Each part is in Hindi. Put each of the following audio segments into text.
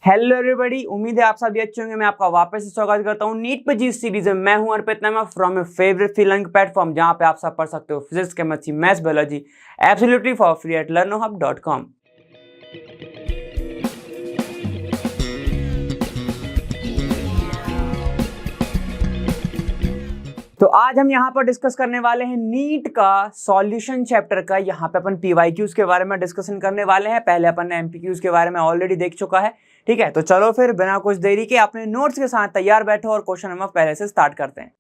हेलो एवरीबॉडी, उम्मीद है आप सभी अच्छे होंगे। मैं आपका वापस से स्वागत करता हूं नीट पे जी सीरीज में। मैं हूं अर्पित नामा from your favourite free learning platform, जहां पे आप सब पढ़ सकते हो physics, chemistry, maths, biology absolutely for free at learnohub.com। तो आज हम यहाँ पर डिस्कस करने वाले हैं नीट का सॉल्यूशन चैप्टर का। यहाँ पे अपन पीवाईक्यूज के बारे में डिस्कशन करने वाले हैं। पहले अपन ने एमपीक्यूज के बारे में ऑलरेडी देख चुका है। ठीक है, तो चलो फिर बिना कुछ देरी के अपने नोट्स के साथ तैयार बैठो और क्वेश्चन नंबर पहले से स्टार्ट करते हैं।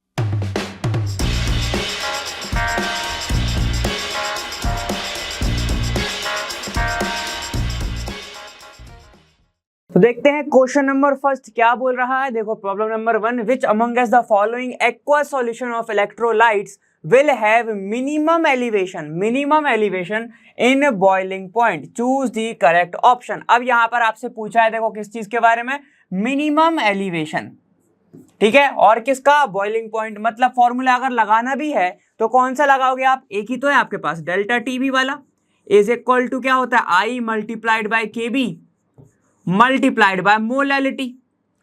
तो देखते हैं क्वेश्चन नंबर फर्स्ट क्या बोल रहा है। देखो problem number 1, which amongst the following aqueous solution of electrolytes will have minimum elevation in boiling point, choose the correct option। अब यहां पर आपसे पूछा है, देखो किस चीज के बारे में, मिनिमम एलिवेशन। ठीक है, और किसका, बॉइलिंग पॉइंट। मतलब फॉर्मूला अगर लगाना भी है तो कौन सा लगाओगे आप, एक ही तो है आपके पास, डेल्टा टीबी वाला इज इक्वल टू क्या होता है, आई multiplied by KB multiplied by molality.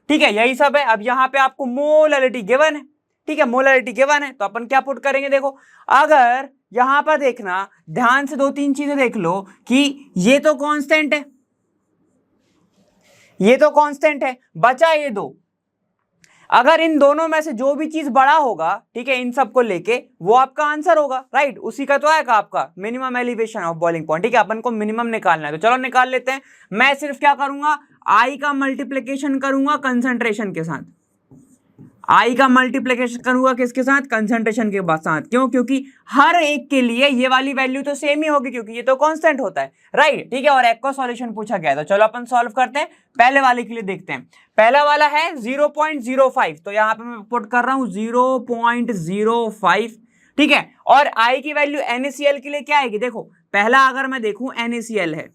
ठीक है, यही सब है। अब यहां पे आपको मोलैलिटी गिवन है। ठीक है, मोलैलिटी गिवन है तो अपन क्या पुट करेंगे। देखो अगर यहां पर देखना ध्यान से, दो तीन चीजें देख लो कि ये तो कांस्टेंट है, ये तो कांस्टेंट है, बचा ये दो। अगर इन दोनों में से जो भी चीज बड़ा होगा, ठीक है, इन सबको लेके, वो आपका आंसर होगा। राइट, उसी का तो आएगा आपका minimum elevation of boiling point. ठीक है, अपन को मिनिमम निकालना है तो चलो निकाल लेते हैं। मैं सिर्फ क्या करूंगा, आई का मल्टीप्लीकेशन करूंगा कंसंट्रेशन के साथ। आई का मल्टीप्लिकेशन करूंगा किसके साथ, कंसंट्रेशन के साथ। क्यों, क्योंकि हर एक के लिए ये वाली वैल्यू तो सेम ही होगी, क्योंकि ये तो कांस्टेंट होता है। राइट, ठीक है, और एक्वा सॉल्यूशन पूछा गया तो चलो अपन सॉल्व करते हैं। पहले वाले के लिए देखते हैं। पहला वाला है 0.05, तो यहां पे मैं पुट कर रहा हूं 0.05। ठीक है, और आई की वैल्यू NaCl के लिए क्या आएगी। देखो पहला अगर मैं देखूं NaCl है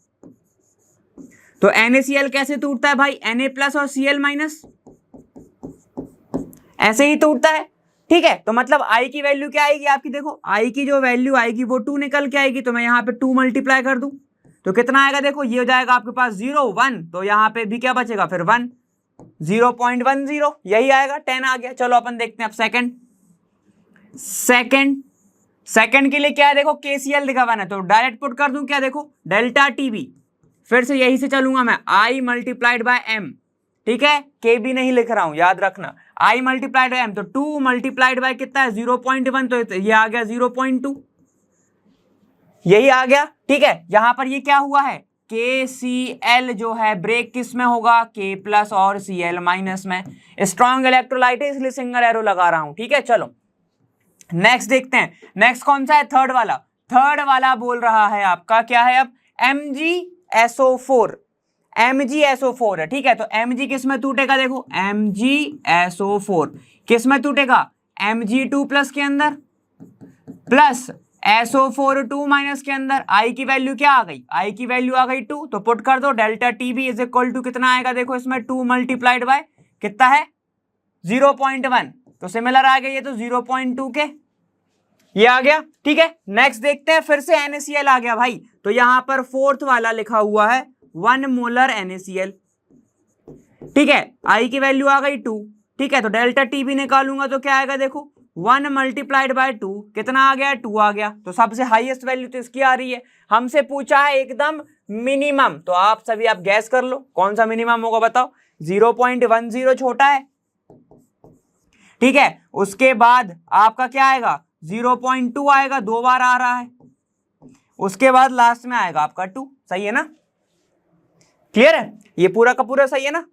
तो NaCl कैसे टूटता है भाई, Na+ और Cl-, ऐसे ही टूटता है। ठीक है, तो मतलब आई की वैल्यू क्या आएगी आपकी, देखो आई की जो वैल्यू आएगी वो 2 निकल के आएगी। तो मैं यहाँ पे 2 मल्टीप्लाई कर दूं तो कितना आएगा, देखो ये हो जाएगा आपके पास 0 1, तो यहाँ पे भी क्या बचेगा फिर 1, 0.10, यही आएगा, 10 आ गया। चलो अपन देखते हैं अब सेकंड के लिए क्या है, देखो KCl दिखा हुआ है तो डायरेक्ट पुट कर दूं क्या, देखो डेल्टा टीबी, फिर से यही से चलूंगा मैं, आई मल्टीप्लाइड बाय एम। ठीक है, के भी नहीं लिख रहा हूं, याद रखना, आई मल्टीप्लाइड बाय एम, तो 2 मल्टीप्लाइड बाय कितना है 0.1, तो ये आ गया 0.2, यही आ गया। ठीक है, यहां पर ये क्या हुआ है, KCl जो है ब्रेक किस में होगा, K+ और Cl- में। स्ट्रॉन्ग इलेक्ट्रोलाइट है इसलिए सिंगल एरो लगा रहा हूं। ठीक है, चलो नेक्स्ट देखते हैं। नेक्स्ट कौन सा है, थर्ड वाला बोल रहा है आपका क्या है अब, MgSO4 है। ठीक है, तो Mg किस में टूटेगा, देखो MgSO4 किस में टूटेगा, Mg2+ के अंदर प्लस SO4 2- के अंदर। आई की वैल्यू क्या आ गई, आई की वैल्यू आ गई 2, तो पुट कर दो delta TB is equal to कितना आएगा, देखो इसमें 2 मल्टीप्लाइड बाय कितना है 0.1, तो सिमिलर आ गया ये तो 0.2 के, ये आ गया। ठीक है, नेक्स्ट देखते हैं, फिर से NaCl आ गया भाई, तो यहां पर फोर्थ वाला लिखा हुआ है 1 मोलर NaCl। ठीक है, आई की वैल्यू आ गई 2। ठीक है, तो डेल्टा टीबी निकालूंगा तो क्या आएगा, देखो 1 मल्टीप्लाइड बाय 2 कितना आ गया, 2 आ गया। तो सबसे हाईएस्ट वैल्यू तो इसकी आ रही है। हमसे पूछा है एकदम मिनिमम, तो आप सभी आप गैस कर लो कौन सा मिनिमम होगा, बताओ। 0.10 छोटा है। ठीक है, उसके बाद आपका क्या आएगा, 0.2 आएगा, 2 बार आ रहा है। उसके बाद लास्ट में आएगा आपका 2। सही है ना, क्लियर है, ये पूरा का पूरा सही है ना,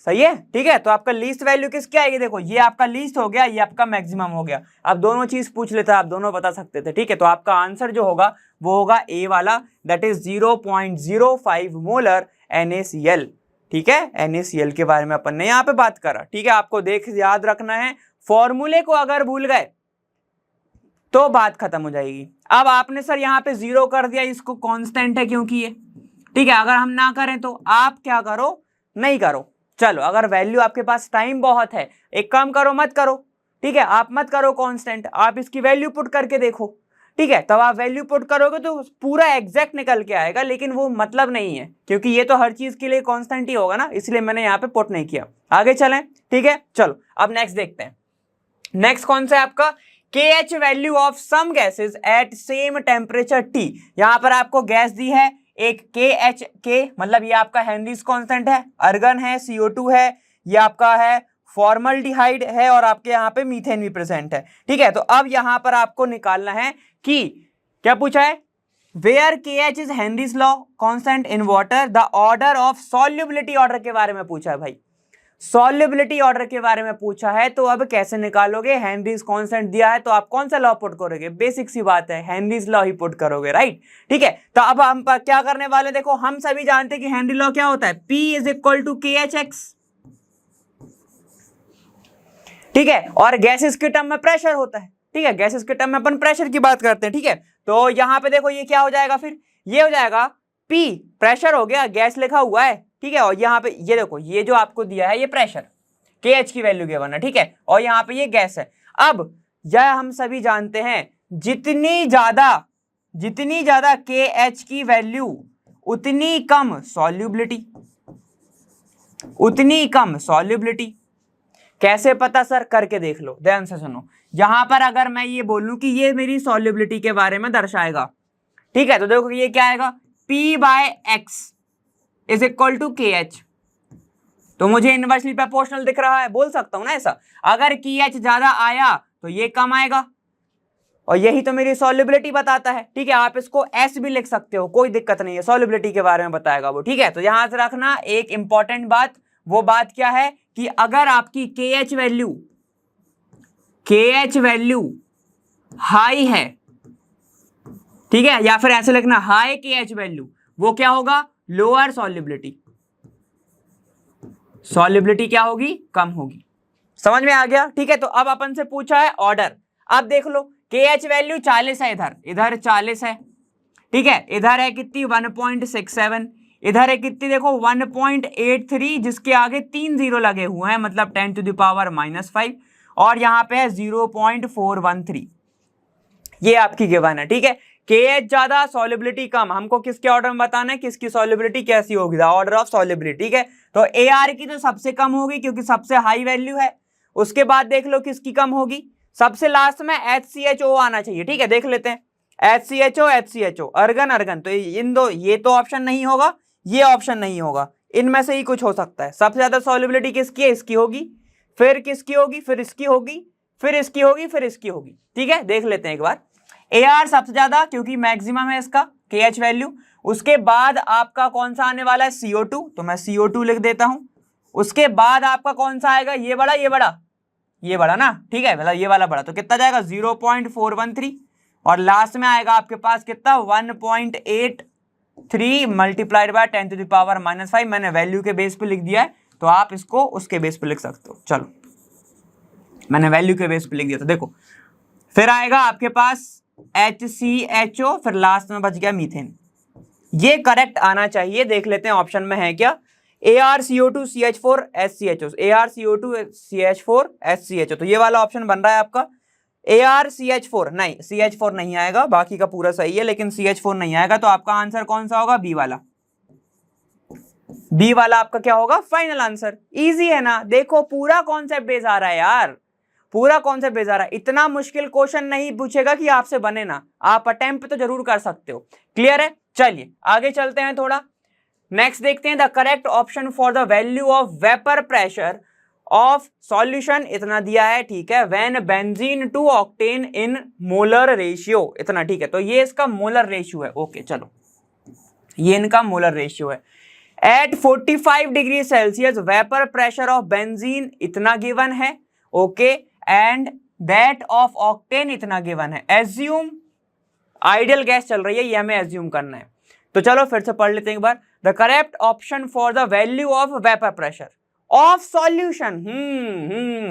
सही है। ठीक है, तो आपका लीस्ट वैल्यू किसकी आएगी, देखो ये आपका लीस्ट हो गया, ये आपका मैक्सिमम हो गया। अब दोनों चीज पूछ लेते, आप दोनों बता सकते थे। ठीक है, तो आपका आंसर जो होगा वो होगा ए वाला, दैट इज 0.05 मोलर NaCl। ठीक है, NaCl के बारे में अपन ने यहाँ पे बात करा। ठीक है, आपको देख याद रखना है, फॉर्मूले को अगर भूल गए तो बात खत्म हो जाएगी। अब आपने सर यहाँ पे 0 कर दिया, इसको कांस्टेंट है क्योंकि ये। ठीक है, अगर हम ना करें तो आप क्या करो, नहीं करो। चलो अगर वैल्यू आपके पास टाइम बहुत है, एक काम करो, मत करो। ठीक है, आप मत करो कांस्टेंट, आप इसकी वैल्यू पुट करके देखो। ठीक है, तब आप वैल्यू पुट करोगे तो पूरा एग्जैक्ट निकल के आएगा, लेकिन वो मतलब नहीं है क्योंकि ये तो हर चीज के लिए कांस्टेंट ही होगा ना, इसलिए मैंने यहाँ पे पुट नहीं किया। आगे चलें, ठीक है, चलो अब नेक्स्ट देखते हैं। नेक्स्ट कौन सा है आपका, KH value of some gases at same temperature T। यहां पर आपको गैस दी है एक KH, K मतलब ये आपका हेनरीज कांस्टेंट है, अर्गन है, CO2 है, ये आपका है फॉर्मल्डिहाइड है, और आपके यहाँ पे मीथेन भी प्रेजेंट है। ठीक है, तो अब यहां पर आपको निकालना है कि क्या पूछा है, where KH is Henry's law constant in water, the order of solubility order के बारे में पूछा है भाई, सॉल्युबिलिटी ऑर्डर के बारे में पूछा है। तो अब कैसे निकालोगे, हेनरीज कांस्टेंट दिया है तो आप कौन सा लॉ पुट करोगे, बेसिक सी बात है, हेनरीज लॉ ही पुट करोगे, राइट। ठीक है, तो अब हम क्या करने वाले, देखो हम सभी जानते हैं कि हेनरी लॉ क्या होता है, P is equal to KHX। ठीक है, और गैसेस के टर्म में प्रेशर होता है। ठीक है, गैसेस के टर्म में अपन प्रेशर की बात करते हैं। ठीक है, तो यहां पे देखो ये क्या हो जाएगा, फिर ये हो जाएगा P, प्रेशर हो गया, गैस लिखा हुआ है। ठीक है, और यहाँ पे ये देखो, ये जो आपको दिया है ये प्रेशर, KH की वैल्यू गिवन है। ठीक है, और यहाँ पे ये गैस है। अब यह हम सभी जानते हैं, जितनी ज्यादा KH की वैल्यू उतनी कम सॉल्युबिलिटी, उतनी कम सॉल्युबिलिटी। कैसे पता सर, करके देख लो, ध्यान से सुनो। यहां पर अगर मैं ये बोलूं कि ये मेरी सॉल्युबिलिटी के बारे में दर्शाएगा, ठीक है, तो देखो ये क्या आएगा, P/X is equal to KH। तो मुझे इनवर्सली प्रोपोर्शनल दिख रहा है, बोल सकता हूं ना ऐसा, अगर KH ज्यादा आया तो ये कम आएगा, और यही तो मेरी सॉल्युबिलिटी बताता है। ठीक है, आप इसको S भी लिख सकते हो, कोई दिक्कत नहीं है, सॉल्युबिलिटी के बारे में बताएगा वो। ठीक है, तो यहां से रखना एक इंपॉर्टेंट बात, वो बात क्या है कि अगर आपकी KH वैल्यू हाई है, ठीक है, या फिर ऐसे लिखना हाई KH वैल्यू, वो क्या होगा, लोअर सॉल्युबिलिटी, सॉल्युबिलिटी क्या होगी, कम होगी। समझ में आ गया। ठीक है, तो अब अपन से पूछा है ऑर्डर, अब देख लो KH वैल्यू 40 है, इधर 40 है। ठीक है, इधर है कितनी 1.67, इधर है कितनी देखो 1.83, जिसके आगे 3 जीरो लगे हुए हैं, मतलब 10⁻⁻5, और यहां पे है 0.413, ये आपकी गिवन है। ठीक है, KH ज्यादा सॉल्युबिलिटी कम, हमको किसके ऑर्डर में बताना है, किसकी सॉल्युबिलिटी कैसी होगी, द ऑर्डर ऑफ सॉल्युबिलिटी। ठीक है, तो AR की तो सबसे कम होगी क्योंकि सबसे हाई वैल्यू है। उसके बाद देख लो किसकी कम होगी, सबसे लास्ट में HCHO आना चाहिए। ठीक है, देख लेते हैं, HCHO अर्गन, तो इन दो, ये तो ऑप्शन नहीं होगा, ये ऑप्शन नहीं होगा, इनमें से ही कुछ हो सकता है। सबसे ज्यादा सॉल्युबिलिटी किसकी है, इसकी होगी, फिर किसकी होगी, फिर इसकी होगी, फिर इसकी होगी, फिर इसकी होगी। ठीक है, देख लेते हैं एक बार, AR सबसे ज्यादा क्योंकि मैक्सिमम है इसका KH वैल्यू। उसके बाद आपका कौन सा आने वाला है, CO2, तो मैं CO2 लिख देता हूं। उसके बाद आपका कौन सा आएगा, ये बड़ा ना, ठीक है, मतलब ये वाला बड़ा, तो कितना जाएगा 0.413, और लास्ट में आएगा आपके पास कितना 1.83 मल्टीप्लाइड बाय 10⁻⁻5। मैंने वैल्यू के बेस पे लिख दिया है, तो आप इसको उसके बेस पे लिख सकते हो। चलो, मैंने वैल्यू के बेस पे लिख दिया, तो देखो फिर आएगा आपके पास HCHO, फिर लास्ट में बच गया मीथेन। ये करेक्ट आना चाहिए, देख लेते हैं ऑप्शन में है क्या, ArCO2CH4 HCHO, ArCO2CH4 HCHO, तो ये वाला ऑप्शन बन रहा है आपका। ArCH4 नहीं, CH4 नहीं आएगा, बाकी का पूरा सही है लेकिन CH4 नहीं आएगा, तो आपका आंसर कौन सा होगा, बी वाला आपका क्या होगा, फाइनल आंसर। इजी है ना, देखो पूरा कॉन्सेप्ट बेस आ रहा है यार, पूरा कॉन्सेप्ट बेस आ रहा है, इतना मुश्किल क्वेश्चन नहीं पूछेगा कि आपसे बने ना, आप अटेम्प्ट तो जरूर कर सकते हो। क्लियर है, चलिए आगे चलते हैं थोड़ा, नेक्स्ट देखते हैं, the correct option for the value of vapour pressure of solution, इतना दिया है। ठीक है, when benzene to octane in molar ratio, इतना। ठीक है, तो ये इसका मोलर रेशियो है। ओके, चलो ये इनका मोलर रेशियो है। At 45 degree Celsius vapour pressure of benzene इतना गिवन है। Okay, and that of octane इतना गिवन है। एज्यूम आइडियल गैस चल रही है, ये हमें एज्यूम करना है। तो चलो फिर से पढ़ लेते हैं एक बार, the correct option for the value of vapour pressure of solution.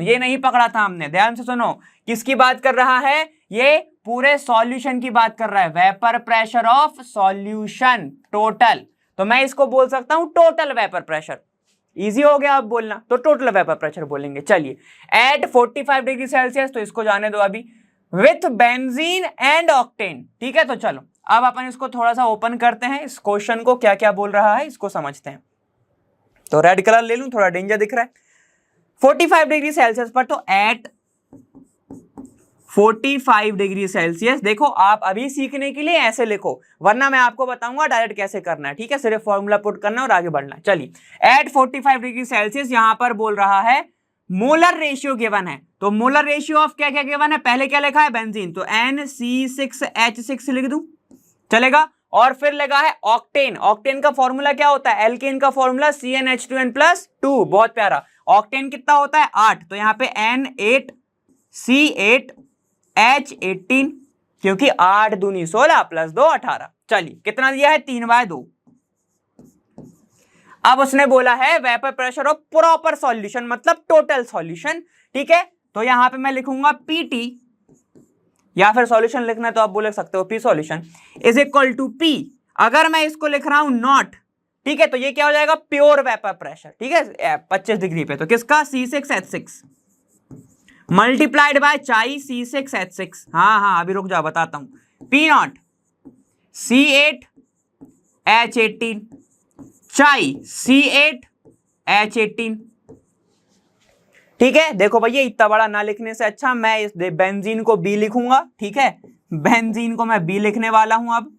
ये नहीं पकड़ा था हमने, ध्यान से सुनो, किसकी बात कर रहा है, ये पूरे सॉल्यूशन की बात कर रहा है, vapour pressure of solution total. तो मैं इसको बोल सकता हूं टोटल वेपर प्रेशर, इजी हो गया अब बोलना, तो टोटल वेपर प्रेशर बोलेंगे। चलिए, एट 45 डिग्री सेल्सियस, तो इसको जाने दो अभी, विथ बेंजीन एंड ऑक्टेन। ठीक है, तो चलो अब अपन इसको थोड़ा सा ओपन करते हैं, इस क्वेश्चन को क्या क्या बोल रहा है इसको समझते हैं। तो रेड कलर ले लूं, थोड़ा डेंजर दिख रहा है। 45 डिग्री सेल्सियस पर, तो एट 45 डिग्री सेल्सियस, देखो आप अभी सीखने के लिए ऐसे लिखो, वरना मैं आपको बताऊंगा डायरेक्ट कैसे करना है। ठीक है, सिर्फ फॉर्मूला पुट करना और आगे बढ़ना है। चलिए एट 45 डिग्री सेल्सियस यहां पर बोल रहा है मोलर रेशियो गिवन है, तो मोलर रेशियो ऑफ क्या क्या गिवन है, पहले क्या लिखा है बेंजीन, तो NC6H6 लिख दूं, चलेगा। और फिर लगा है ऑक्टेन, ऑक्टेन का फॉर्मूला क्या होता है, एल्केन का फॉर्मूला CnH2n+2, बहुत प्यारा। ऑक्टेन कितना होता है 8, तो यहां पे N8C8H18, क्योंकि 8 दूनी 16 + 2 18। चलिए कितना दिया है 3/2। अब उसने बोला है vapour pressure of proper solution, मतलब टोटल सॉल्यूशन। ठीक है, तो यहां पे मैं लिखूंगा PT, या फिर सॉल्यूशन लिखना है तो आप बोल सकते हो P solution is equal to P। अगर मैं इसको लिख रहा हूं नॉट, ठीक है, तो ये क्या हो जाएगा प्योर वेपर प्रेशर। ठीक है, 25 डिग्री पे, तो किसका C6H6 मल्टीप्लाइड बाय चाई C6H6। हाँ अभी रुक जाओ बताता हूं, P0 C8H18 चाई C8H18। ठीक है, देखो भैया इतना बड़ा ना लिखने से अच्छा मैं इस बेंजीन को B लिखूंगा। ठीक है, बेंजीन को मैं B लिखने वाला हूं अब,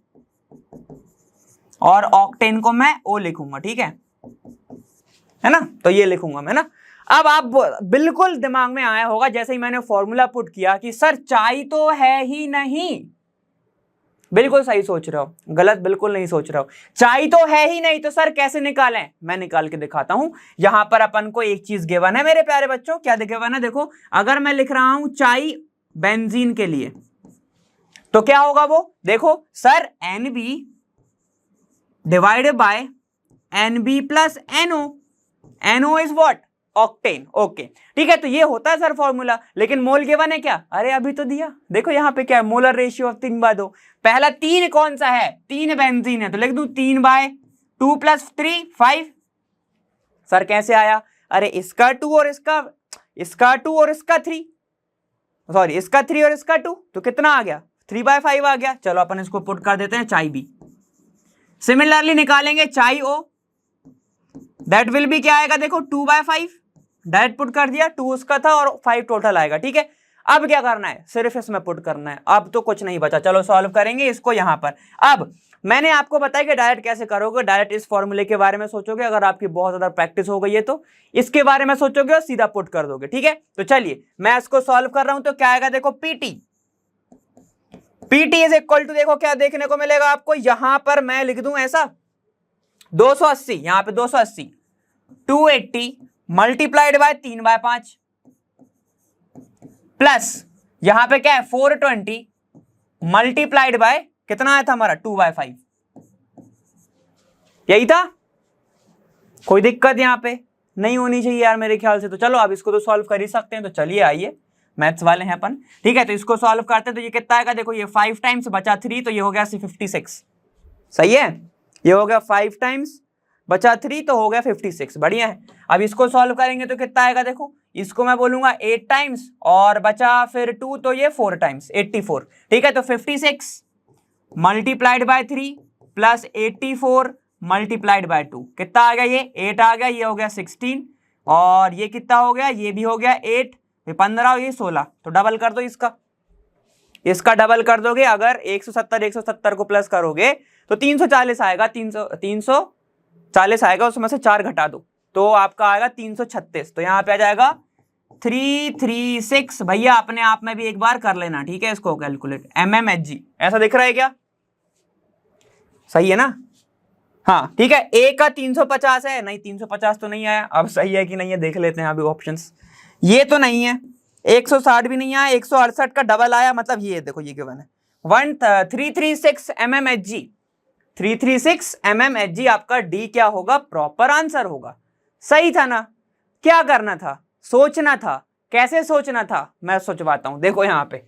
और ऑक्टेन को मैं O लिखूंगा। ठीक है ना, तो ये लिखूंगा मैं ना। अब आप बिल्कुल दिमाग में आया होगा जैसे ही मैंने फॉर्मूला पुट किया कि सर चाई तो है ही नहीं, बिल्कुल सही सोच रहे हो, गलत बिल्कुल नहीं सोच रहे हो, चाई तो है ही नहीं, तो सर कैसे निकालें, मैं निकाल के दिखाता हूं। यहां पर अपन को एक चीज गिवन है मेरे प्यारे बच्चों, क्या गिवन है देखो, अगर मैं लिख रहा हूं चाई बेंजीन के लिए तो क्या होगा वो, देखो sir NB divided by NB plus NO, NO is what octane. Okay ठीक है, तो ये होता है सर फॉर्मूला, लेकिन मोल गिवन है क्या, अरे अभी तो दिया, देखो यहां पे क्या है मोलर रेशियो ऑफ 3/2। पहला 3 कौन सा है, 3 बेंजीन है, तो लिख दूं 3/2 + 3 5। सर कैसे आया, अरे इसका 2 और इसका 2 और इसका 3, सॉरी इसका 3 और इसका 2, तो कितना आ गया 3/5 आ गया। चलो अपन इसको पुट कर देते हैं चाई B। सिमिलरली निकालेंगे चाई O, दैट विल बी क्या आएगा देखो 2/5, डायरेक्ट पुट कर दिया, 2 उसका था और 5 टोटल आएगा। ठीक है, अब क्या करना है, सिर्फ इसमें पुट करना है, अब तो कुछ नहीं बचा। चलो सॉल्व करेंगे इसको यहां पर। अब मैंने आपको बताया कि डायरेक्ट कैसे करोगे, डायरेक्ट इस फॉर्मूले के बारे में सोचोगे, अगर आपकी बहुत ज्यादा प्रैक्टिस हो गई है तो इसके बारे में सोचोगे और सीधा पुट कर दोगे। ठीक है, तो चलिए मैं इसको सॉल्व कर रहा हूं, तो क्या आएगा देखो PT इज इक्वल टू, देखो क्या देखने को मिलेगा आपको, यहां पर मैं लिख दूं ऐसा 280, यहां पे 280 280 मल्टीप्लाइड बाय 3/5 प्लस यहां पे क्या है 420 मल्टीप्लाइड बाय कितना आया था हमारा 2/5, यही था, कोई दिक्कत यहां पे नहीं होनी चाहिए यार मेरे ख्याल से। तो चलो अब इसको तो सॉल्व कर ही सकते हैं, तो चलिए आइए मैथ्स वाले हैं अपन। ठीक है, तो इसको सॉल्व करते हैं, तो ये कितना आएगा देखो, ये 5 टाइम्स बचा 3, तो ये हो गया 56। सही है, ये हो गया 5 टाइम्स बचा 3, तो हो गया 56, बढ़िया है। अब इसको सॉल्व करेंगे तो कितना आएगा देखो, इसको मैं बोलूंगा 8 टाइम्स और बचा फिर 2, तो ये 4 टाइम्स 84। ठीक है, तो 56 multiplied by 3 plus 84 multiplied by 2, कितना आ गया, ये 8 आ गया, ये हो गया 16, और ये कितना हो गया, ये भी हो गया 8, ये 15 और ये 16, तो डबल कर दो इसका डबल कर दोगे, अगर 170 को प्लस करोगे तो 340 आएगा, 340 आएगा, उसमें से 4 घटा दो तो आपका आएगा 336, तो यहां पे आ जाएगा 336। भैया अपने आप में भी एक बार कर लेना, ठीक है, इसको कैलकुलेट mmHg, ऐसा दिख रहा है क्या, सही है ना, हाँ ठीक है। ए का 350 है, नहीं 350 तो नहीं आया, अब सही है कि नहीं है देख लेते हैं अभी ऑप्शंस, ये तो नहीं है, 160 भी नहीं आया, 168 का डबल आया, मतलब ये देखो ये गिवन है 336 mmHg, 336 mmHg आपका डी क्या होगा, प्रॉपर आंसर होगा। सही था ना, क्या करना था, सोचना था, कैसे सोचना था, मैं सोचवाता हूं। देखो यहां पे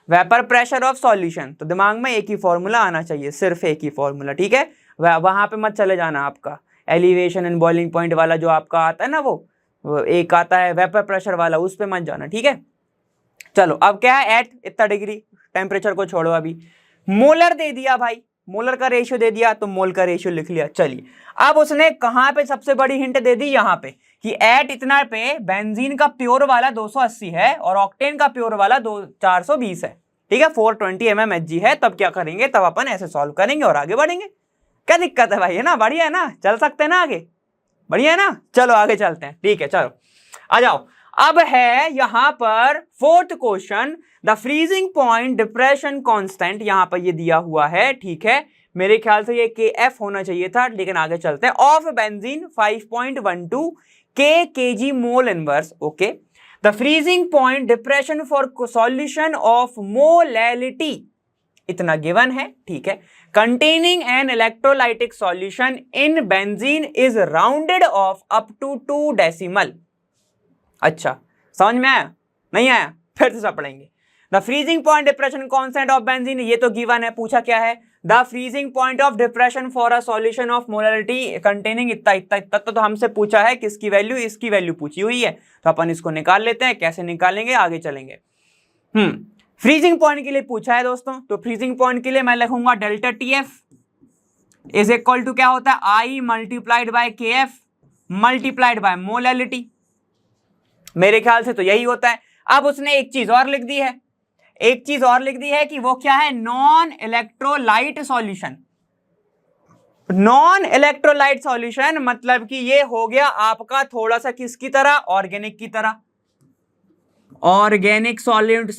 वेपर प्रेशर ऑफ सॉल्यूशन, तो दिमाग में एक ही फॉर्मूला आना चाहिए, सिर्फ एक ही फॉर्मूला। ठीक है, वहां पे मत चले जाना, आपका एलिवेशन एंड बॉइलिंग पॉइंट वाला जो आपका आता है ना, वो एक आता है वेपर प्रेशर वाला, उस पे मत जाना। ठीक है, चलो अब क्या है, एट इतना डिग्री, टेम्परेचर को छोड़ो अभी, मोलर दे दिया भाई, मोलर का रेशियो दे दिया तो मोल का रेशियो लिख लिया। चलिए अब उसने कहां पे सबसे बड़ी हिंट दे दी, यहां पे कि एट इतना पे बेंजीन का प्योर वाला 280 है और ऑक्टेन का प्योर वाला 420 है, ठीक है, 420 mmHg है। तब क्या करेंगे, तब अपन ऐसे सॉल्व करेंगे और आगे बढ़ेंगे। क्या दिक्कत है भाई, है ना, बढ़िया है ना, चल सकते हैं ना आगे, बढ़िया है ना, चलो आगे चलते हैं, ठीक है, चलो आ जाओ। अब है यहां पर fourth question, the freezing point depression constant, यहां पर ये दिया हुआ है, ठीक है, मेरे ख्याल से ये KF होना चाहिए था, लेकिन आगे चलते हैं। Of benzene 5.12 kg mole inverse, okay, the freezing point depression for solution of molality इतना गिवन है, ठीक है, containing an electrolytic solution in benzene is rounded off up to 2 decimal। अच्छा समझ में आया, नहीं आया, फिर से सब पढ़ेंगे। The freezing point depression constant of benzene, ये तो गिवन है, पूछा क्या है, the freezing point of depression for a solution of molality containing इतना इतना इतना, तो हमसे पूछा है किसकी वैल्यू, इसकी वैल्यू पूछी हुई है, तो अपन इसको निकाल लेते हैं। कैसे निकालेंगे, आगे चलेंगे। फ्रीजिंग पॉइंट के लिए पूछा है दोस्तों, तो फ्रीजिंग पॉइंट के लिए मैं लिखूंगा delta TF is equal to क्या होता है, I multiplied by KF multiplied by molality, मेरे ख्याल से तो यही होता है। अब उसने एक चीज और लिख दी है, एक चीज और लिख दी है कि वो क्या है, non electrolyte solution. Non electrolyte solution मतलब कि ये हो गया आपका थोड़ा सा किसकी तरह, ऑर्गेनिक की तरह, ऑर्गेनिक सॉल्वेंट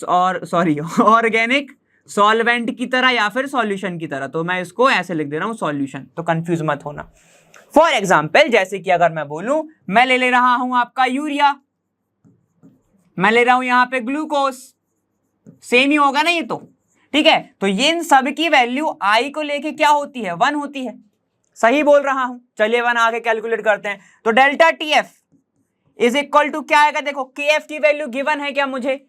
और सॉरी ऑर्गेनिक सॉल्वेंट की तरह या फिर सॉल्यूशन की तरह, तो मैं इसको ऐसे लिख दे रहा हूं सॉल्यूशन, तो कंफ्यूज मत होना। फॉर एग्जाम्पल जैसे कि अगर मैं बोलूं, मैं ले रहा हूं आपका यूरिया, मैं ले रहा हूं यहां पे ग्लूकोज, सेम ही होगा ना ये तो, ठीक है, तो ये इन सब की वैल्यू I को लेके क्या होती है, 1 होती है, सही बोल रहा हूं। चलिए 1 आगे कैलकुलेट करते हैं, तो delta TF is equal to क्या आएगा, देखो KF की वैल्यू गिवन है क्या मुझे,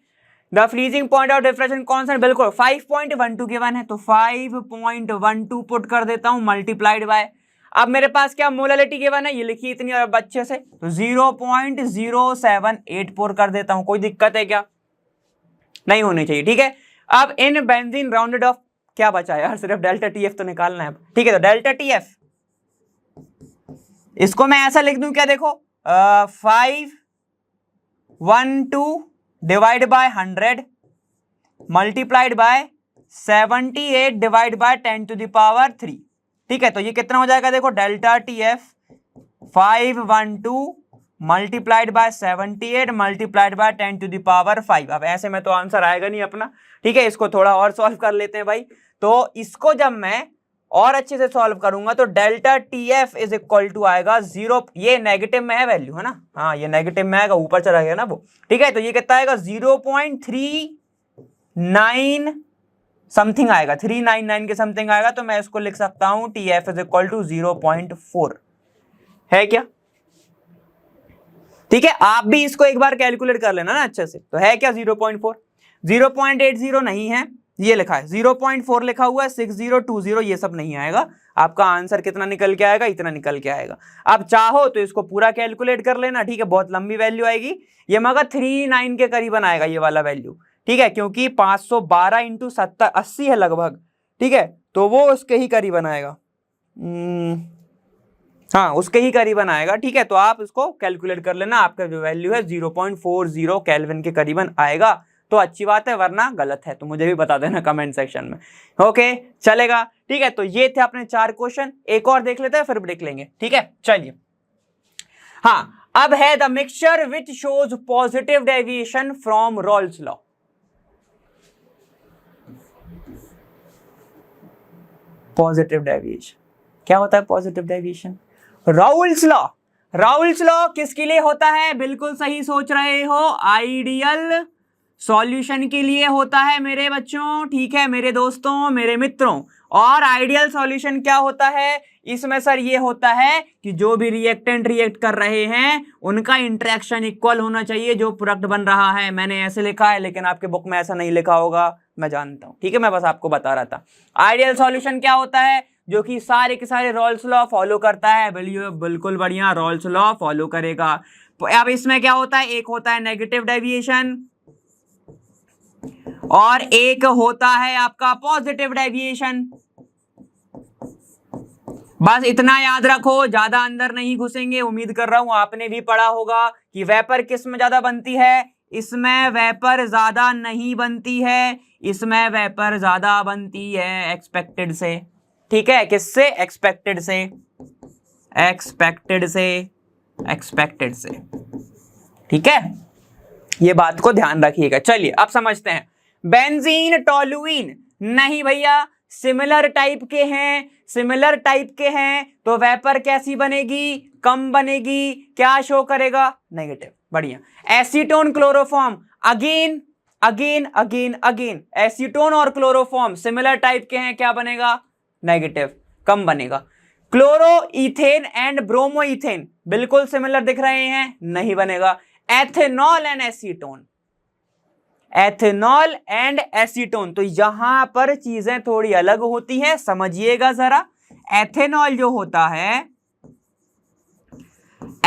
the freezing point of depression constant बिल्कुल 5.12 गिवन है, तो 5.12 पुट कर देता हूं मल्टीप्लाइड बाय, अब मेरे पास क्या मोलैलिटी गिवन है, ये लिखी इतनी और बच्चे से, तो 0.078 पुट कर देता हूं। कोई दिक्कत है क्या, नहीं होनी चाहिए, ठीक है। अब इन बेंजीन राउंडेड ऑफ क्या बचा है यार, सिर्फ डेल्टा TF तो निकालना है, ठीक है, तो डेल्टा TF इसको मैं ऐसा लिख दूं क्या, देखो 512 divide by 100 multiplied by 78 divide by 10 to the power 3, ठीक है, तो ये कितना हो जाएगा, देखो delta TF 512 multiplied by 78 multiplied by 10 to the power 5। अब ऐसे में तो आंसर आएगा नहीं अपना, ठीक है, इसको थोड़ा और सॉल्व कर लेते हैं भाई। तो इसको जब मैं और अच्छे से सॉल्व करूंगा तो delta TF is equal to आएगा 0, ये नेगेटिव में है वैल्यू, है ना, हाँ ये नेगेटिव में आएगा, ऊपर चला गया ना वो, ठीक है, तो ये कितना आएगा 0.39 समथिंग आएगा, 399 के समथिंग आएगा, तो मैं इसको लिख सकता हूं TF इज इक्वल टू 0.4, है क्या, ठीक है। आप भी इसको एक बार कैलकुलेट कर लेना ना अच्छे से, तो है क्या 0.4, 0.80 नहीं है, ये लिखा है 0.4 लिखा हुआ है, 6020 ये सब नहीं आएगा, आपका आंसर कितना निकल के आएगा, इतना निकल के आएगा। आप चाहो तो इसको पूरा कैलकुलेट कर लेना, ठीक है, बहुत लंबी वैल्यू आएगी, ये मगर 39 के करीबन आएगा ये वाला वैल्यू, ठीक है, क्योंकि 512 इंटू 70 80 है लगभग, ठीक है, तो वो उसके ही करीबन आएगा, हाँ उसके ही करीबन आएगा, ठीक है, तो आप इसको कैलकुलेट कर लेना, आपका जो वैल्यू है 0.40 केल्विन के करीबन आएगा, तो अच्छी बात है, वरना गलत है तो मुझे भी बता देना कमेंट सेक्शन में, ओके चलेगा, ठीक है। तो ये थे अपने 4 क्वेश्चन, एक और देख लेते हैं फिर देख लेंगे, ठीक है, चलिए। हाँ अब है the mixture which shows positive deviation from Rawls law. Positive deviation क्या होता है, positive deviation, Raoult's law, Raoult's law किसके लिए होता है, बिल्कुल सही सोच रहे हो, आइडियल सॉल्यूशन के लिए होता है मेरे बच्चों, ठीक है मेरे दोस्तों मेरे मित्रों। और आइडियल सॉल्यूशन क्या होता है, इसमें सर ये होता है कि जो भी रिएक्टेंट रिएक्ट कर रहे हैं उनका इंटरेक्शन इक्वल होना चाहिए जो प्रोडक्ट बन रहा है। मैंने ऐसे लिखा है लेकिन आपके बुक में ऐसा नहीं लिखा होगा, मैं जानता हूं, ठीक है, मैं बस आपको बता रहा था। आइडियल सॉल्यूशन क्या होता है, जो कि सारे के सारे रॉल्स लॉ फॉलो करता है, बिल्कुल बढ़िया रॉल्स लॉ फॉलो करेगा। अब इसमें क्या होता है, एक होता है नेगेटिव डेविएशन, और एक होता है आपका पॉजिटिव डेविएशन। बस इतना याद रखो, ज्यादा अंदर नहीं घुसेंगे। उम्मीद कर रहा हूं आपने भी पढ़ा होगा कि वेपर किस में ज्यादा बनती है, इसमें वेपर ज्यादा नहीं बनती है, इसमें वेपर ज्यादा बनती है एक्सपेक्टेड से। ठीक है, किससे? एक्सपेक्टेड से, एक्सपेक्टेड से, एक्सपेक्टेड से। ठीक है, ये बात को ध्यान रखिएगा। चलिए अब समझते हैं। बेंजीन, टोलुइन, नहीं भैया, सिमिलर टाइप के हैं, सिमिलर टाइप के हैं तो वेपर कैसी बनेगी? कम बनेगी। क्या शो करेगा? नेगेटिव। बढ़िया। Acetone, chloroform, again again again again, acetone और क्लोरोफॉर्म सिमिलर टाइप के हैं, क्या बनेगा? नेगेटिव, कम बनेगा। Chloro ethane and bromo ethane बिल्कुल सिमिलर दिख रहे हैं, नहीं बनेगा। Ethanol and acetone, ethanol and acetone, तो यहां पर चीजें थोड़ी अलग होती हैं, समझिएगा जरा। एथेनॉल जो होता है,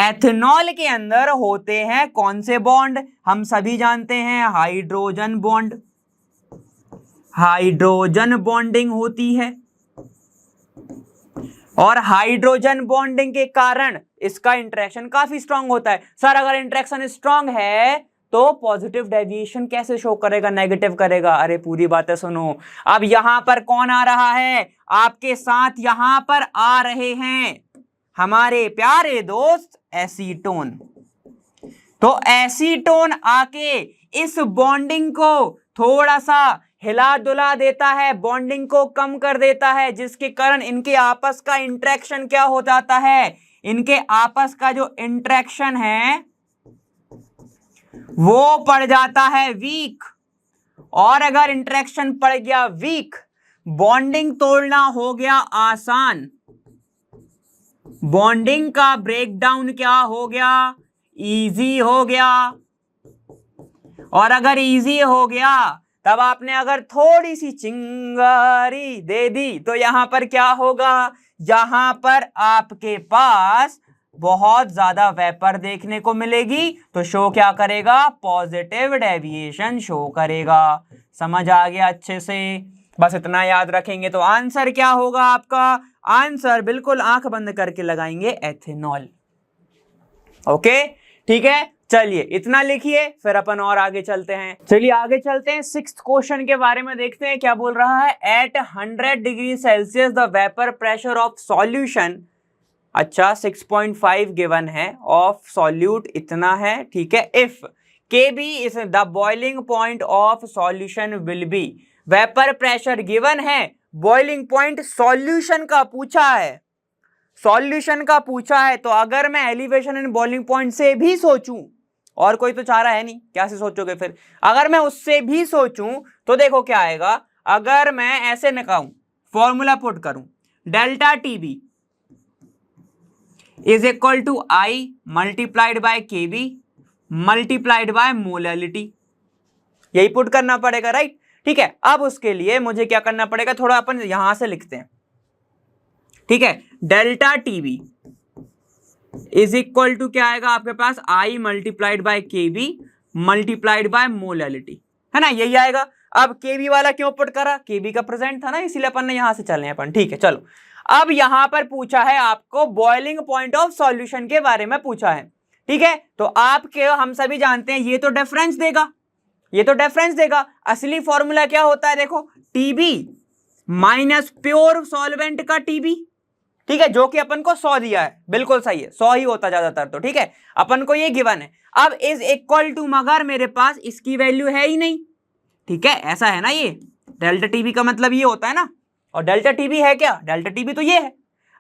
एथेनॉल के अंदर होते हैं कौन से बॉन्ड? हम सभी जानते हैं हाइड्रोजन बॉन्ड, हाइड्रोजन बॉन्डिंग होती है और हाइड्रोजन बॉन्डिंग के कारण इसका इंटरेक्शन काफी स्ट्रांग होता है। सर अगर इंटरेक्शन स्ट्रांग है तो पॉजिटिव डेविएशन कैसे शो करेगा? नेगेटिव करेगा। अरे पूरी बातें सुनो। अब यहां पर कौन आ रहा है आपके साथ? यहां पर आ रहे हैं हमारे प्यारे दोस्त एसीटोन। तो एसीटोन आके इस बॉन्डिंग को थोड़ा सा हिला डुला देता है, बॉन्डिंग को कम कर देता है, जिसके कारण इनके आपस का इंटरेक्शन क्या हो जाता है? इनके आपस का जो इंटरेक्शन है वो पड़ जाता है वीक। और अगर इंटरेक्शन पड़ गया वीक, बॉन्डिंग तोड़ना हो गया आसान, बॉन्डिंग का ब्रेकडाउन क्या हो गया? इजी हो गया। और अगर इजी हो गया तब आपने अगर थोड़ी सी चिंगारी दे दी तो यहां पर क्या होगा? यहां पर आपके पास बहुत ज्यादा वेपर देखने को मिलेगी, तो शो क्या करेगा? पॉजिटिव डेविएशन शो करेगा। समझ आ गया अच्छे से? बस इतना याद रखेंगे तो आंसर क्या होगा आपका? आंसर बिल्कुल आंख बंद करके लगाएंगे, एथेनॉल। ओके, ठीक है। चलिए इतना लिखिए, फिर अपन और आगे चलते हैं। चलिए आगे चलते हैं, 6th क्वेश्चन के बारे में देखते हैं क्या बोल रहा है। At 100 degree Celsius the vapour pressure of solution, अच्छा 6.5 गिवन है, ऑफ सॉल्यूट इतना है, ठीक है। If Kb is the boiling point of solution will be, vapour pressure given है, बॉइलिंग पॉइंट सॉल्यूशन का पूछा है, सॉल्यूशन का पूछा है। तो अगर मैं एलिवेशन एंड बॉइलिंग पॉइंट से भी सोचूं, और कोई तो चारा है नहीं, क्या से सोचोगे फिर? अगर मैं उससे भी सोचूं तो देखो क्या आएगा। अगर मैं ऐसे निकालूं, फॉर्मूला पुट करूं, delta TB is equal to I multiplied by KB multiplied by molality, यही पुट करना पड़ेगा, राइट? ठीक है। अब उसके लिए मुझे क्या करना पड़ेगा, थोड़ा अपन यहां से लिखते हैं, ठीक है। Delta TB is equal to क्या आएगा आपके पास? I multiplied by KB multiplied by molality, है ना, यही आएगा। अब केबी वाला क्यों पुट करा? केबी का प्रेजेंट था ना, इसीलिए अपन ने यहां से चलने अपन, ठीक है। चलो अब यहां पर पूछा है आपको बॉइलिंग पॉइंट ऑफ सॉल्यूशन के बारे में पूछा है, ठीक है। तो आपके हम सभी जानते हैं ये तो डिफरेंस देगा, ये तो डिफरेंस देगा। असली फॉर्मूला क्या होता है देखो, टीबी माइनस प्योर सॉल्वेंट का टीबी, ठीक है, जो कि अपन को 100 दिया है, बिल्कुल सही है, 100 ही होता ज्यादातर तो, ठीक है। अपन को ये गिवन है। अब इज इक्वल टू, मगर मेरे पास इसकी वैल्यू है ही नहीं, ठीक है, ऐसा है ना, ये डेल्टा टीबी का मतलब ये होता है ना, और डेल्टा टीबी है क्या? डेल्टा टीबी तो ये है।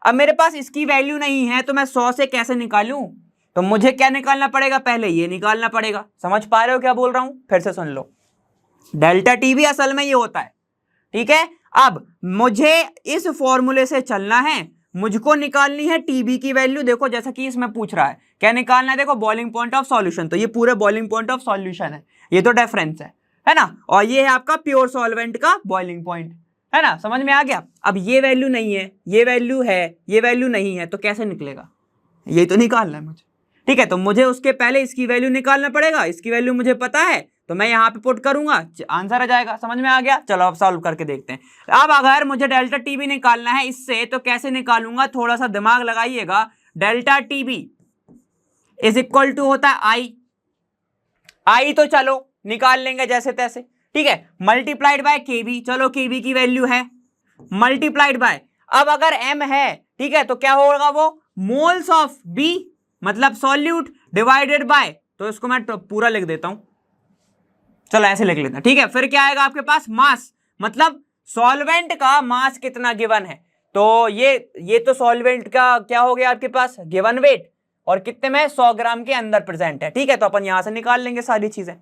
अब मेरे पास इसकी वैल्यू नहीं है तो मैं 100 से कैसे निकालूं? तो मुझे क्या निकालना पड़ेगा? पहले ये निकालना पड़ेगा। समझ पा रहे हो क्या बोल रहा हूं? फिर से सुन लो, डेल्टा टीबी असल में ये होता है, ठीक है। अब मुझे इस फॉर्मूले से चलना है, मुझको निकालनी है टीबी की वैल्यू। देखो जैसा कि इसमें पूछ रहा है, क्या निकालना है? देखो बॉइलिंग पॉइंट ऑफ सॉल्यूशन, तो ये पूरे बॉइलिंग पॉइंट ऑफ सॉल्यूशन है, ये तो डिफरेंस है ना, और ये है आपका प्योर सॉल्वेंट का बॉइलिंग पॉइंट, है ना, समझ में आ गया? अब ये वैल्यू नहीं है, ये वैल्यू है, ये वैल्यू नहीं है, तो कैसे निकलेगा? ये तो निकालना है मुझे, ठीक है। तो मुझे उसके पहले इसकी वैल्यू निकालना पड़ेगा, इसकी वैल्यू मुझे पता है, तो मैं यहाँ पे पुट करूंगा, आंसर आ जाएगा। समझ में आ गया? चलो अब सॉल्व करके देखते हैं। अब अगर मुझे डेल्टा टीबी निकालना है इससे, तो कैसे निकालूंगा, थोड़ा सा दिमाग लगाइएगा। Delta TB is equal to होता है आई तो चलो निकाल लेंगे जैसे तैसे, ठीक है, मल्टीप्लाइड बाय केबी, चलो केबी की वैल्यू है, मल्टीप्लाइड बाय, अब अगर एम है, ठीक है, तो क्या होगा वो मोल्स ऑफ बी मतलब सॉल्यूट डिवाइडेड बाय, तो इसको मैं पूरा लिख देता हूं, चलो ऐसे लिख लेता, ठीक है। फिर क्या आएगा आपके पास, मास, मतलब सॉल्वेंट का मास कितना गिवन है, तो ये तो सॉल्वेंट का क्या हो गया आपके पास, गिवन वेट, और कितने में 100 ग्राम के अंदर प्रेजेंट है, ठीक है। तो अपन यहां से निकाल लेंगे सारी चीजें,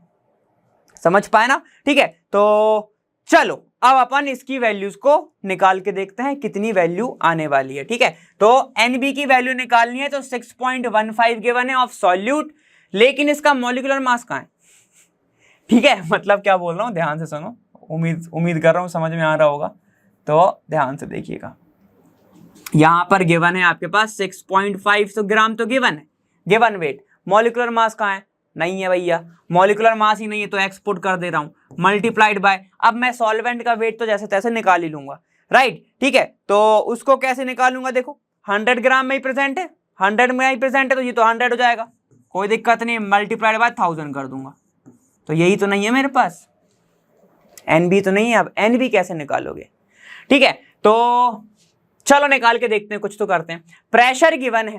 समझ पाए ना, ठीक है। तो चलो अब अपन इसकी वैल्यूज को निकाल के देखते हैं कितनी वैल्यू आने वाली है, ठीक है। तो एनबी की वैल्यू निकालनी है, तो 6.15 गिवन है ऑफ सॉल्यूट, लेकिन इसका मॉलिक्यूलर मास कहां है, ठीक है। मतलब क्या बोल रहा हूं, ध्यान से सुनो, उम्मीद कर रहा हूं समझ में आ रहा होगा, तो ध्यान से देखिएगा। यहां पर गिवन है आपके पास 6.5 ग्राम तो गिवन है, गिवन वेट, मॉलिक्यूलर मास कहां है, नहीं है भैया, मॉलिक्यूलर मास ही नहीं है, तो एक्सपोर्ट कर दे रहा हूं, मल्टीप्लाइड बाय, अब मैं सॉल्वेंट का वेट तो जैसे तैसे निकाल ही लूंगा, राइट, ठीक है। तो उसको कैसे निकालूंगा, देखो 100 ग्राम में ही प्रेजेंट है, 100 में ही प्रेजेंट है, तो ये तो 100 हो जाएगा, कोई दिक्कत नहीं, मल्टीप्लाइड बाय 1000 कर दूंगा, तो यही तो नहीं है मेरे पास, एनबी तो नहीं है। अब एनबी कैसे निकालोगे, ठीक है, तो चलो निकाल के देखते हैं, कुछ तो करते हैं। प्रेशर गिवन है,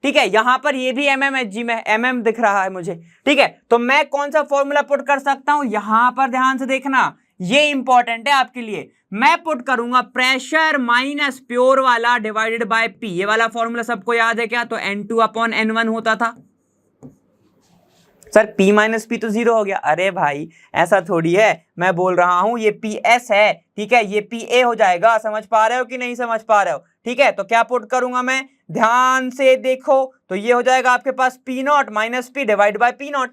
ठीक है, यहां पर ये भी एमएमएचजी में एमएम दिख रहा है मुझे, ठीक है। तो मैं कौन सा फॉर्मूला पुट कर सकता हूं, यहां पर ध्यान से देखना, ये इंपॉर्टेंट है आपके लिए। मैं पुट करूंगा प्रेशर माइनस प्योर वाला डिवाइडेड बाय पी, ये वाला फॉर्मूला सबको याद है क्या, तो N2/N1 होता था। सर P माइनस पी तो 0 हो गया, अरे भाई ऐसा थोड़ी है, मैं बोल रहा हूं ये PS है, ठीक है, ये PA हो जाएगा, समझ पा रहे हो कि नहीं समझ पा रहे हो, ठीक है। तो क्या पुट करूंगा मैं, ध्यान से देखो, तो ये हो जाएगा आपके पास P0 minus P divide bye P0,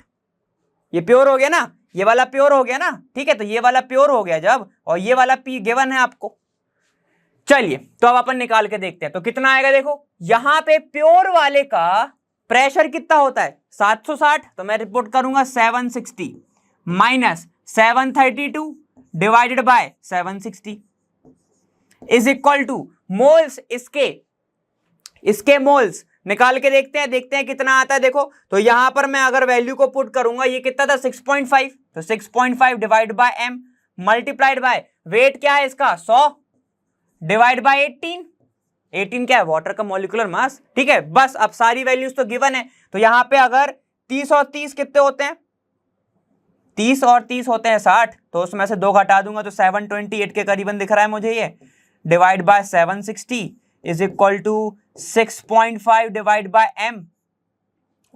ये प्योर हो गया ना, ये वाला प्योर हो गया ना, ठीक है। तो ये वाला प्योर हो गया जब, और ये वाला P गिवन है आपको। चलिए तो अब अपन निकाल के देखते हैं, तो कितना आएगा, देखो यहां पे प्योर वाले का प्रेशर कितना होता है 760, तो मैं रिपोर्ट करूंगा 760 minus 732 divided by 760 is equal two moles, इसके मोल्स निकाल के देखते हैं कितना आता है। देखो तो यहां पर मैं अगर वैल्यू को पुट करूंगा, ये कितना था 6.5, तो 6.5 divide by m multiplied by weight क्या है इसका 100 डिवाइड बाय 18 क्या है, वाटर का मॉलिक्यूलर मास, ठीक है। बस अब सारी वैल्यूज तो गिवन है, तो यहां पे अगर 30 और 30 कितने होते हैं, 30 और 30 होते हैं 60, तो उसमें से 2 घटा दूंगा तो 728 के करीबन दिख रहा है मुझे ये, divide by 760 is equal to 6.5 divide by m,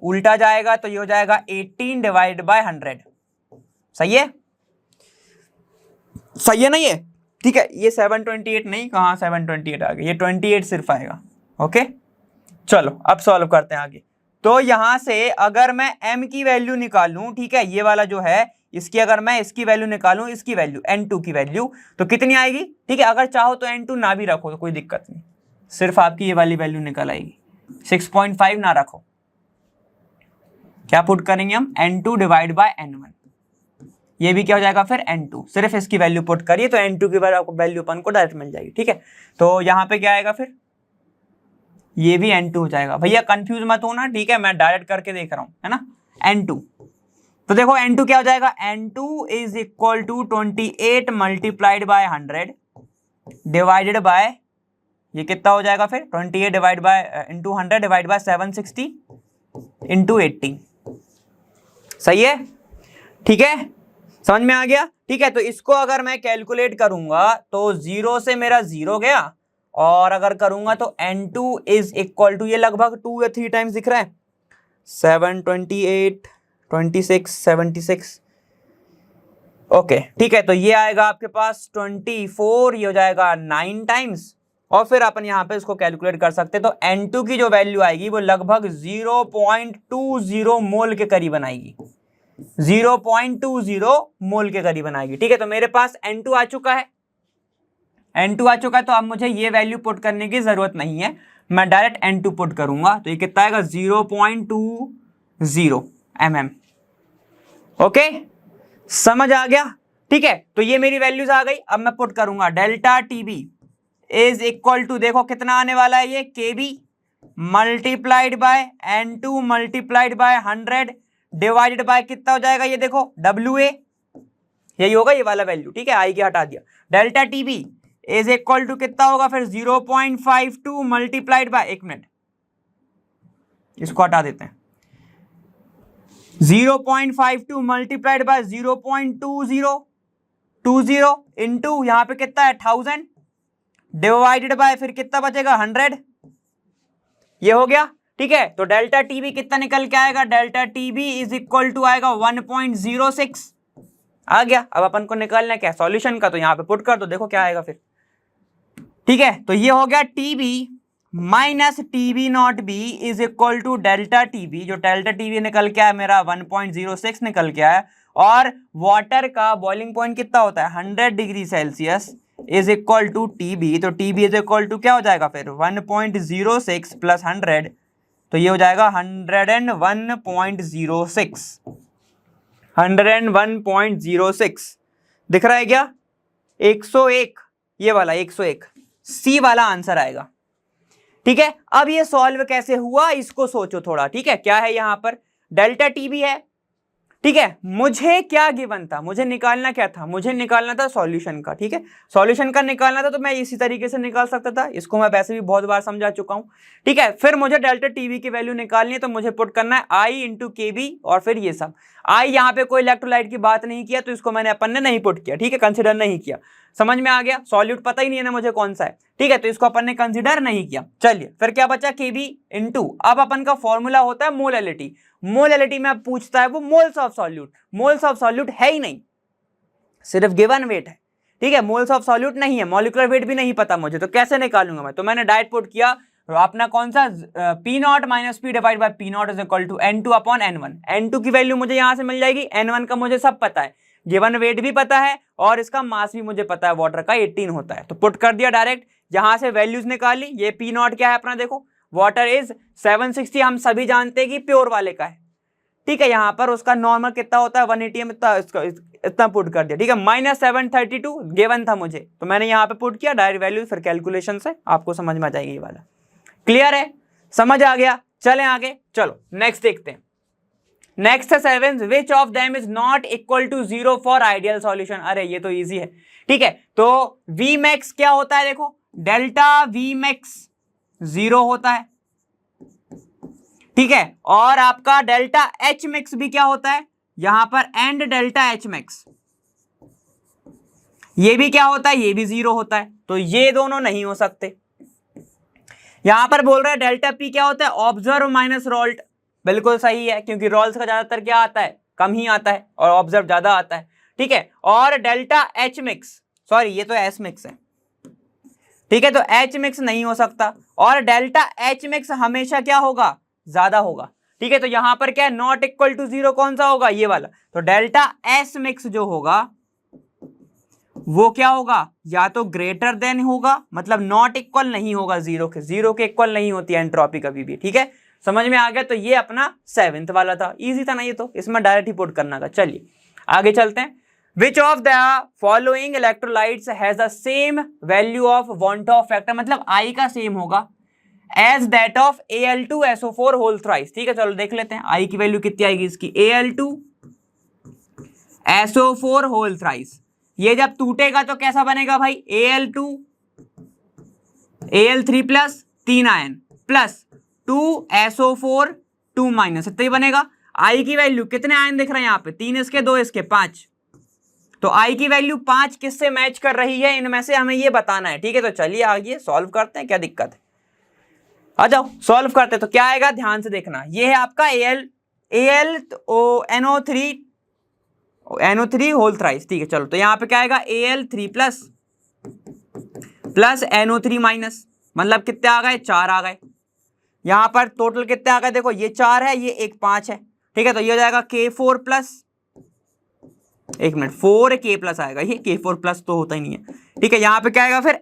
उल्टा जाएगा तो ये हो जाएगा 18 डिवाइड बाय 100, सही है, सही है नहीं है, ठीक है। ये 728 नहीं, कहां 728 आ गया, ये 28 सिर्फ आएगा, ओके। चलो अब सॉल्व करते हैं आगे। तो यहां से अगर मैं m की वैल्यू निकालूं, ठीक है, ये वाला जो है इसकी अगर मैं इसकी वैल्यू निकालूं, इसकी वैल्यू N2 की वैल्यू, तो कितनी आएगी, ठीक है। अगर चाहो तो N2 ना भी रखो तो कोई दिक्कत नहीं, सिर्फ आपकी ये वाली वैल्यू निकल आएगी, 6.5 ना रखो, क्या पुट करेंगे हम, N2 डिवाइड बाय N1, ये भी क्या हो जाएगा फिर N2, सिर्फ इसकी वैल्यू पुट करिए तो N2 की वैल्यू अपन को डायरेक्ट मिल जाएगी, ठीक है। तो यहाँ पे क्या आएगा फिर, ये भी N2 हो जाएगा, भैया कंफ्यूज मत होना, ठीक है, मैं डायरेक्ट करके देख रहा हूं, है ना, N2। तो देखो N2 क्या हो जाएगा, N2 is equal to 28 multiplied by 100 divided by, ये कितना हो जाएगा फिर 28 divide by into 100 divide by 760 into 80, सही है, ठीक है, समझ में आ गया, ठीक है। तो इसको अगर मैं कैलकुलेट करूंगा तो 0 से मेरा 0 गया, और अगर करूंगा तो N2 इज इक्वल टू, ये लगभग 2 या 3 टाइम्स दिख रहा है, 728 26 76, ओके, ठीक है। तो ये आएगा आपके पास 24, ये हो जाएगा 9 टाइम्स, और फिर अपन यहाँ पे इसको कैलकुलेट कर सकते हैं। तो N2 की जो वैल्यू आएगी वो लगभग 0.20 मोल के करीब आएगी, 0.20 मोल के करीब आएगी, ठीक है। तो मेरे पास N2 आ चुका है, N2 आ चुका है, तो अब मुझे ये वैल्यू पुट करने की जरूरत नहीं है, मैं डायरेक्ट N2 पुट करूंगा, तो ये कितना आएगा 0.20 mm, ओके। समझ आ गया? ठीक है, तो ये मेरी वैल्यूज आ गई। अब मैं पुट करूंगा delta TB is equal to, देखो कितना आने वाला है ये, KB multiplied by N2 multiplied by 100 divided by कितना हो जाएगा ये देखो WA, यही होगा ये वाला वैल्यू। ठीक है, आई के हटा दिया। Delta TB is equal to कितना होगा फिर 0.52 मल्टीप्लाइड बाय, एक मिनट इसको हटा देते हैं, 0.52 मल्टीप्लाइड बाय 0.20 इंटू यहां पे कितना है 1000 डिवाइडेड बाय फिर कितना बचेगा 100, ये हो गया। ठीक है, तो डेल्टा टीबी कितना निकल के आएगा, delta TB is equal to आएगा 1.06 आ गया। अब अपन को निकालना क्या, सॉल्यूशन का, तो यहां पे पुट कर दो, देखो क्या आएगा फिर। ठीक है, तो ये हो गया TB minus TB naught B is equal to delta TB, जो डेल्टा टीबी निकल के आया मेरा 1.06 निकल के आया, और वाटर का बॉइलिंग पॉइंट कितना होता है 100 degree Celsius is equal to TB, तो टीबी इज इक्वल टू क्या हो जाएगा फिर 1.06 प्लस 100, तो ये हो जाएगा 101.06, 101.06 दिख रहा है क्या, 101, ये वाला 101 सी वाला आंसर आएगा। ठीक है, अब ये सॉल्व कैसे हुआ इसको सोचो थोड़ा। ठीक है, क्या है यहां पर डेल्टा टीबी है। ठीक है, मुझे क्या गिवन था, मुझे निकालना क्या था, मुझे निकालना था सॉल्यूशन का। ठीक है, सॉल्यूशन का निकालना था, तो मैं इसी तरीके से निकाल सकता था, इसको मैं वैसे भी बहुत बार समझा चुका हूं। ठीक है, फिर मुझे डेल्टा टीवी की वैल्यू निकालनी है, तो मुझे पुट करना है आई इंटू के बी, और फिर ये सब आई, यहाँ पे कोई इलेक्ट्रोलाइट की बात नहीं किया, तो इसको मैंने अपन ने नहीं पुट किया। ठीक है, कंसिडर नहीं किया, समझ में आ गया, सॉल्यूट पता ही नहीं है ना मुझे कौन सा है। ठीक है, तो इसको अपन ने कंसिडर नहीं किया। चलिए फिर क्या बचा, के बी इंटू, अब अपन का फॉर्मूला होता है मोलैलिटी। मोलैलिटी में अब पूछता है वो moles of solute, moles of solute है ही नहीं, सिर्फ गिवन वेट है। ठीक है, मोल्स ऑफ सॉल्यूट नहीं है, मॉलिक्यूलर वेट भी नहीं पता मुझे, तो कैसे निकालूंगा मैं, तो मैंने डायरेक्ट पुट किया अपना कौन सा P naught minus P divide by P naught is equal to N2 upon N1। N2 की वैल्यू मुझे यहां से मिल जाएगी, N1 का मुझे सब पता है, गिवन वेट भी पता है, और इसका मास भी मुझे पता है, वाटर का 18 होता है, तो पुट कर दिया डायरेक्ट, यहां से वैल्यूज निकाली। ये पी नॉट क्या है अपना, देखो वाटर इज 760, हम सभी जानते हैं कि प्योर वाले का है। ठीक है, यहां पर उसका नॉर्मल कितना होता है 180 में, इतना पुट कर दिया। ठीक है, -732 गिवन था मुझे, तो मैंने यहां पे पुट किया डायरेक्ट वैल्यू, फिर कैलकुलेशन से आपको समझ में आ जाएगी ये वाला। क्लियर है, समझ आ गया? चलें आगे, चलो नेक्स्ट देखते हैं। नेक्स्ट है 7, which of them is not equal to 0 for ideal solution. अरे ये तो इजी है। ठीक है, तो वी मैक्स क्या होता है, देखो डेल्टा वी मैक्स 0 होता है। ठीक है, और आपका डेल्टा एच मैक्स भी क्या होता है यहां पर, एंड डेल्टा एच मैक्स ये भी क्या होता है, ये भी 0 होता है, तो ये दोनों नहीं हो सकते। यहां पर बोल रहे हैं डेल्टा पी क्या होता है, ऑब्जर्व माइनस रोल्ट, बिल्कुल सही है, क्योंकि रोल्स का ज्यादातर क्या आता है, कम ही आता है, और ऑब्जर्व ज्यादा आता है। ठीक है, और डेल्टा एच मिक्स, सॉरी ये तो एस मिक्स है। ठीक है, तो एच मिक्स नहीं हो सकता, और डेल्टा एच मिक्स हमेशा क्या होगा, ज्यादा होगा। ठीक है, तो यहां पर क्या है, नॉट इक्वल टू 0 कौन सा होगा, ये वाला, तो डेल्टा एस मिक्स जो होगा वो क्या होगा, या तो ग्रेटर देन होगा, मतलब नॉट इक्वल नहीं होगा 0 के, 0 के इक्वल नहीं होती है एंट्रोपी कभी भी। ठीक है, समझ में आ गया? तो ये अपना 7th वाला था, इजी था ना ये, तो इसमें डायरेक्ट ही पुट करना था। चलिए आगे चलते हैं। Which of the following electrolytes has the same value of van't Hoff factor, मतलब आई का सेम होगा as that of Al2SO4 whole thrice. ठीक है, चलो देख लेते हैं आई की वैल्यू कितनी आएगी इसकी, Al2SO4 होल थ्राइस। ये जब टूटेगा तो कैसा बनेगा भाई, Al2 Al3 plus 3 ion plus 2SO4 2 minus, इतना ही बनेगा। आई की वैल्यू कितने आयन दिख रहे हैं यहाँ पे, 3 इसके 2 इसके 5, तो आई की वैल्यू 5 किससे मैच कर रही है, इनमें से हमें ये बताना है। ठीक है, तो चलिए आगे सॉल्व करते हैं, क्या दिक्कत है, आ जाओ सॉल्व करते हैं। तो क्या आएगा, ध्यान से देखना, ये है आपका NO3 होल थ्राइस। ठीक है, चलो तो यहाँ पे क्या आएगा, Al3 प्लस NO3 माइनस, मतलब कितने आ गए, 4 आ गए। यहाँ पर टोटल कितने आ गए, देखो ये 4 है, ये एक 5 है। ठीक है, तो ये हो जाएगा K4 प्लस, एक मिनट 4K प्लस आएगा, ये K4 प्लस तो होता ही नहीं है। ठीक है, यहाँ पे क्या आएगा फिर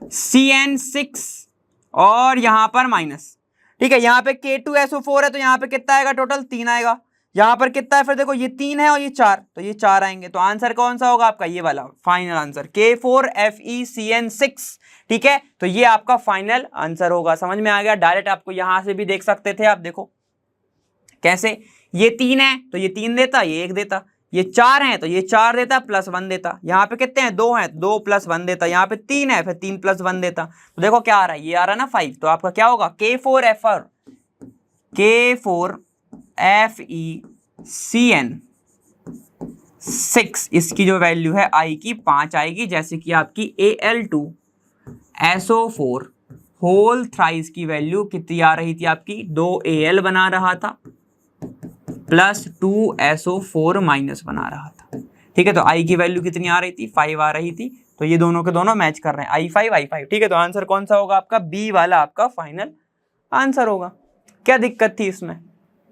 FeCN6 और यहाँ पर माइनस। ठीक है, यहाँ पे K2SO4 है, तो यहाँ पे कितना आएगा, टोटल 3 आएगा। यहां पर कितना है फिर देखो, ये 3 है और ये 4, तो ये 4 आएंगे। तो आंसर कौन सा होगा आपका, ये वाला फाइनल आंसर K4FeCN6। ठीक है, तो ये आपका फाइनल आंसर होगा। समझ में आ गया? डायरेक्ट आपको यहां से भी देख सकते थे आप, देखो कैसे, ये 3 है तो ये 3 देता, ये 1 देता, ये 4 है तो ये 4 देता प्लस 1 देता, यहाँ पे कितने हैं 2 हैं, 2 प्लस 1 देता, यहाँ पे 3 है फिर 3 प्लस 1 देता। तो देखो क्या आ रहा है, ये आ रहा है ना 5, तो आपका क्या होगा K4FeCN6, इसकी जो वैल्यू है आई की 5 आएगी, जैसे कि आपकी Al2SO4 होल थ्राइस की वैल्यू कितनी आ रही थी आपकी, 2Al बना रहा था प्लस 2SO4 माइनस बना रहा था। ठीक है, तो आई की वैल्यू कितनी आ रही थी, 5 आ रही थी, तो ये दोनों के दोनों मैच कर रहे हैं, I5 I5। ठीक है, तो आंसर कौन सा होगा आपका, बी वाला आपका फाइनल आंसर होगा। क्या दिक्कत थी इसमें,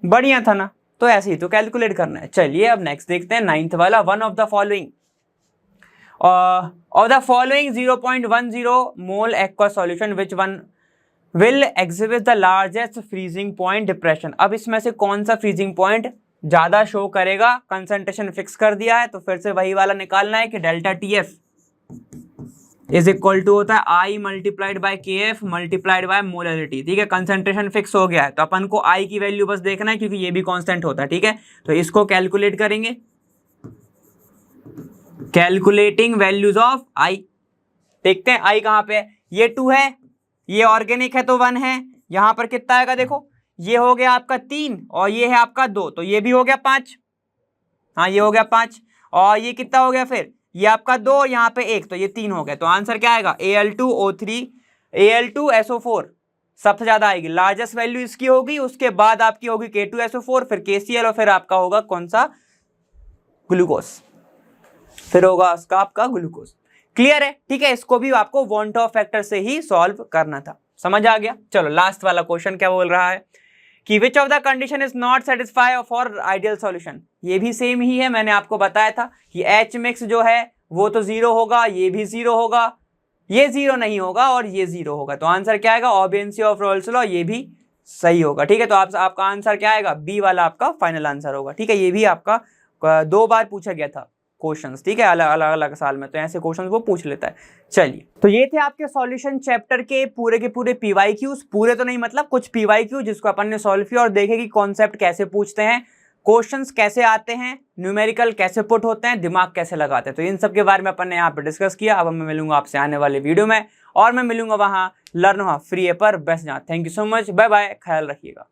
बढ़िया था ना। तो ऐसे ही तो कैलकुलेट करना है। चलिए अब नेक्स्ट देखते हैं 9th वाला, one of the following of the following 0.10 mole aqua solution which one will exhibit the largest freezing point depression। अब इसमें से कौन सा फ्रीजिंग पॉइंट ज्यादा शो करेगा, कंसंट्रेशन फिक्स कर दिया है, तो फिर से वही वाला निकालना है कि delta TF is equal to होता है I multiplied by KF multiplied by molarity. ठीक है, कंसंट्रेशन फिक्स हो गया है, तो अपन को I की वैल्यू बस देखना है क्योंकि ये भी कांस्टेंट होता है। ठीक है, तो इसको कैलकुलेट करेंगे, कैलकुलेटिंग वैल्यूज ऑफ I। देखते हैं I कहां पे है, ये 2 है, ये ऑर्गेनिक है तो 1 है, यहां पर कितना आएगा देखो, ये हो गया आपका 3 और ये है आपका 2, तो ये भी हो गया 5, हाँ ये हो गया 5, और ये कितना हो गया फिर, ये आपका 2, यहाँ पे 1, तो ये 3 हो गया। तो आंसर क्या आएगा, Al2SO4 सबसे ज्यादा आएगी, लार्जेस्ट वैल्यू इसकी होगी, उसके बाद आपकी होगी K2SO4, फिर KCl और फिर आपका होगा कौन सा, ग्लूकोज, फिर होगा उसका आपका ग्लूकोज। क्लियर है? ठीक है, इसको भी आपको वॉन ऑफ फैक्टर से ही सॉल्व करना था। समझ आ गया? चलो लास्ट वाला क्वेश्चन क्या बोल रहा है कि विच of the condition is not satisfy for ideal solution. ये भी सेम ही है, मैंने आपको बताया था कि H मिक्स जो है वो तो 0 होगा, ये भी 0 होगा, ये 0 नहीं होगा और ये 0 होगा। तो आंसर क्या आएगा, ऑबियंसी ऑफ रोल्स लॉ, ये भी सही होगा। ठीक है, तो आपका आंसर क्या आएगा, बी वाला आपका फाइनल आंसर होगा। ठीक है, ये भी आपका 2 बार पूछा गया था क्वेश्चंस। ठीक है, अलग अलग साल में, तो ऐसे क्वेश्चंस वो पूछ लेता है। चलिए, तो ये थे आपके सॉल्यूशन चैप्टर के पूरे PYQs, पूरे तो नहीं मतलब कुछ PYQ जिसको अपन ने सॉल्व किया और देखे कि कॉन्सेप्ट कैसे पूछते हैं, क्वेश्चंस कैसे आते हैं, न्यूमेरिकल कैसे पुट होते हैं, दिमाग कैसे लगाते हैं। तो इन सब के बारे में अपन ने यहाँ पे डिस्कस किया। अब मैं मिलूंगा आपसे आने वाले वीडियो में, और मैं मिलूंगा वहाँ लर्न फ्री ऐप पर बेस्ट जहाँ। Thank you so much, bye bye, ख्याल रखिएगा।